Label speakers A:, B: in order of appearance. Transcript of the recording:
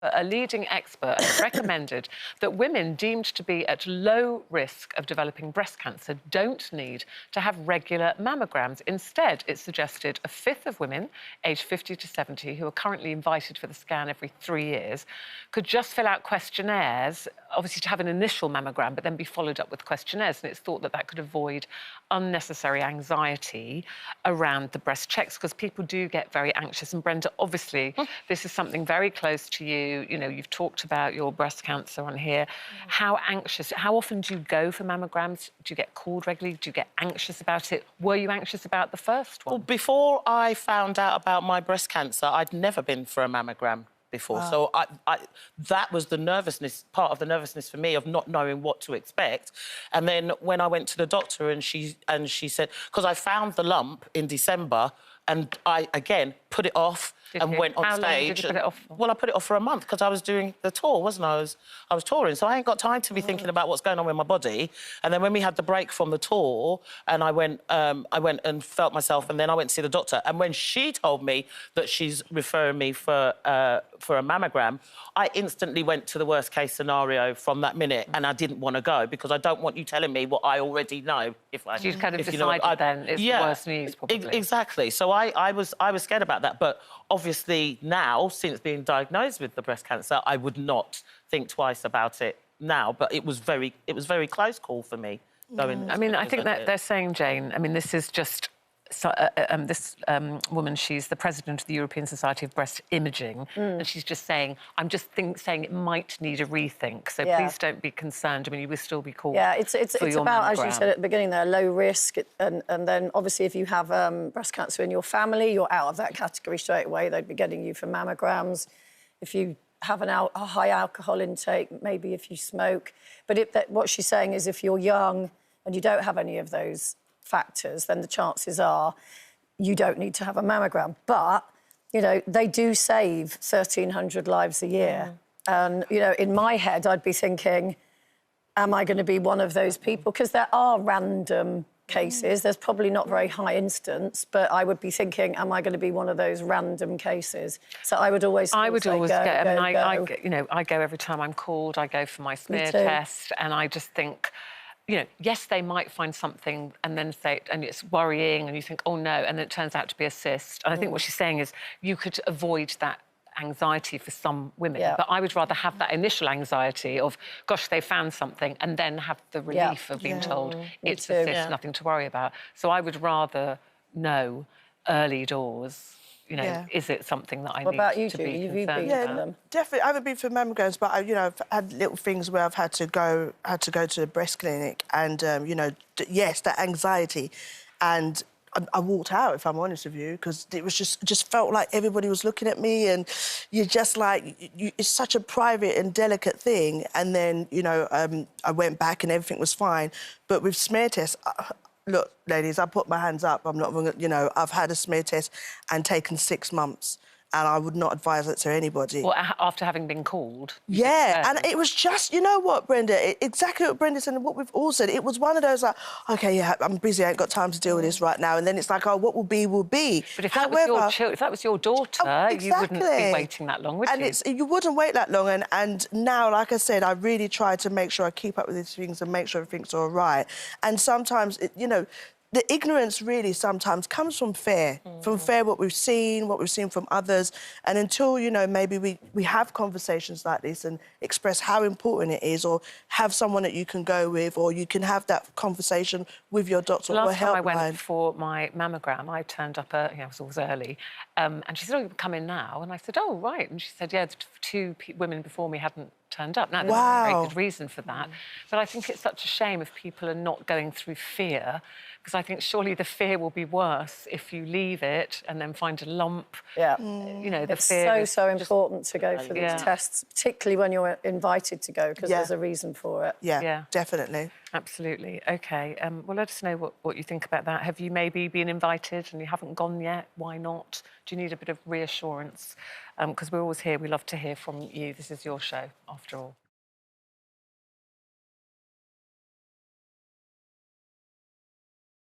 A: A leading expert has recommended that women deemed to be at low risk of developing breast cancer don't need to have regular mammograms. Instead, it suggested a fifth of women aged 50 to 70 who are currently invited for the scan every 3 years could just fill out questionnaires, obviously to have an initial mammogram, but then be followed up with questionnaires. And it's thought that that could avoid unnecessary anxiety around the breast checks, because people do get very anxious. And Brenda, obviously, this is something very close to you. You know, you've talked about your breast cancer on here. How anxious, how often do you go for mammograms? Do you get called regularly? Do you get anxious about it? Were you anxious about the first one?
B: Well, before I found out about my breast cancer, I'd never been for a mammogram before. Wow. So that was the nervousness, part of the nervousness for me, of not knowing what to expect. And then when I went to the doctor and she said, because I found the lump in December, and I, again, put it off and went on stage.
A: How long did you put it off for?
B: Well, I put it off for a month because I was doing the tour, wasn't I? I was touring, so I ain't got time to be thinking about what's going on with my body. And then when we had the break from the tour, and I went and felt myself, and then I went to see the doctor. And when she told me that she's referring me for a mammogram, I instantly went to the worst case scenario from that minute, and I didn't want to go because I don't want you telling me what I already know.
A: You kind of decided then it's the worst news, probably.
B: Exactly. So I was scared about that, but obviously now, since being diagnosed with the breast cancer, I would not think twice about it now. But it was very close call for me going.
A: I mean, I think that they're saying, Jane, I mean, this is just. So, this woman, she's the president of the European Society of Breast Imaging, and she's just saying, saying it might need a rethink. So please don't be concerned. I mean, you will still be called.
C: Yeah, it's about, as you said at the beginning, there, low risk, and then obviously if you have breast cancer in your family, you're out of that category straight away. They'd be getting you for mammograms. If you have a high alcohol intake, maybe if you smoke. But what she's saying is, if you're young and you don't have any of those factors, then the chances are you don't need to have a mammogram. But, you know, they do save 1,300 lives a year. And, you know, in my head, I'd be thinking, am I going to be one of those people? Because there are random cases. There's probably not very high instance, but I would be thinking, am I going to be one of those random cases? So I would always say,
A: I go every time I'm called. I go for my smear test, and I just think, you know, yes, they might find something and then say, and it's worrying, and you think, oh no, and it turns out to be a cyst. And I think what she's saying is you could avoid that anxiety for some women, but I would rather have that initial anxiety of, gosh, they found something, and then have the relief of being told it's a cyst, nothing to worry about. So I would rather know early doors. You know, is it something that I need to be concerned about?
D: Yeah, definitely. I haven't been for mammograms, but I've had little things where I've had to go to the breast clinic, and you know, yes, that anxiety, and I walked out, if I'm honest with you, because it was just felt like everybody was looking at me, and you're just like, it's such a private and delicate thing. And then, you know, I went back and everything was fine, but with smear tests. Look, ladies, I put my hands up. I'm not, you know, I've had a smear test and taken 6 months, and I would not advise it to anybody.
A: Well, after having been called?
D: Yeah, and it was just, you know what, Brenda, exactly what Brenda said and what we've all said. It was one of those, like, OK, yeah, I'm busy, I ain't got time to deal with this right now. And then it's like, oh, what will be, will be.
A: But if that was your daughter, you wouldn't be waiting that long, would you?
D: And you wouldn't wait that long. And now, like I said, I really try to make sure I keep up with these things and make sure everything's all right. And sometimes, you know, the ignorance really sometimes comes from fear, what we've seen from others. And until, you know, maybe we have conversations like this and express how important it is, or have someone that you can go with, or you can have that conversation with your doctor or helpline.
A: Last time I went for my mammogram, I turned up, I was always early, and she said, oh, you can come in now. And I said, oh, right. And she said, yeah, 2 women before me hadn't turned up. Now, there's a very good reason for that. But I think it's such a shame if people are not going through fear, because I think surely the fear will be worse if you leave it and then find a lump.
C: Yeah.
A: You know, the
C: fear is so important to go for these tests, particularly when you're invited to go, because there's a reason for it.
D: Yeah, definitely.
A: Absolutely. OK, well, let us know what you think about that. Have you maybe been invited and you haven't gone yet? Why not? Do you need a bit of reassurance? Because we're always here. We love to hear from you. This is your show, after all.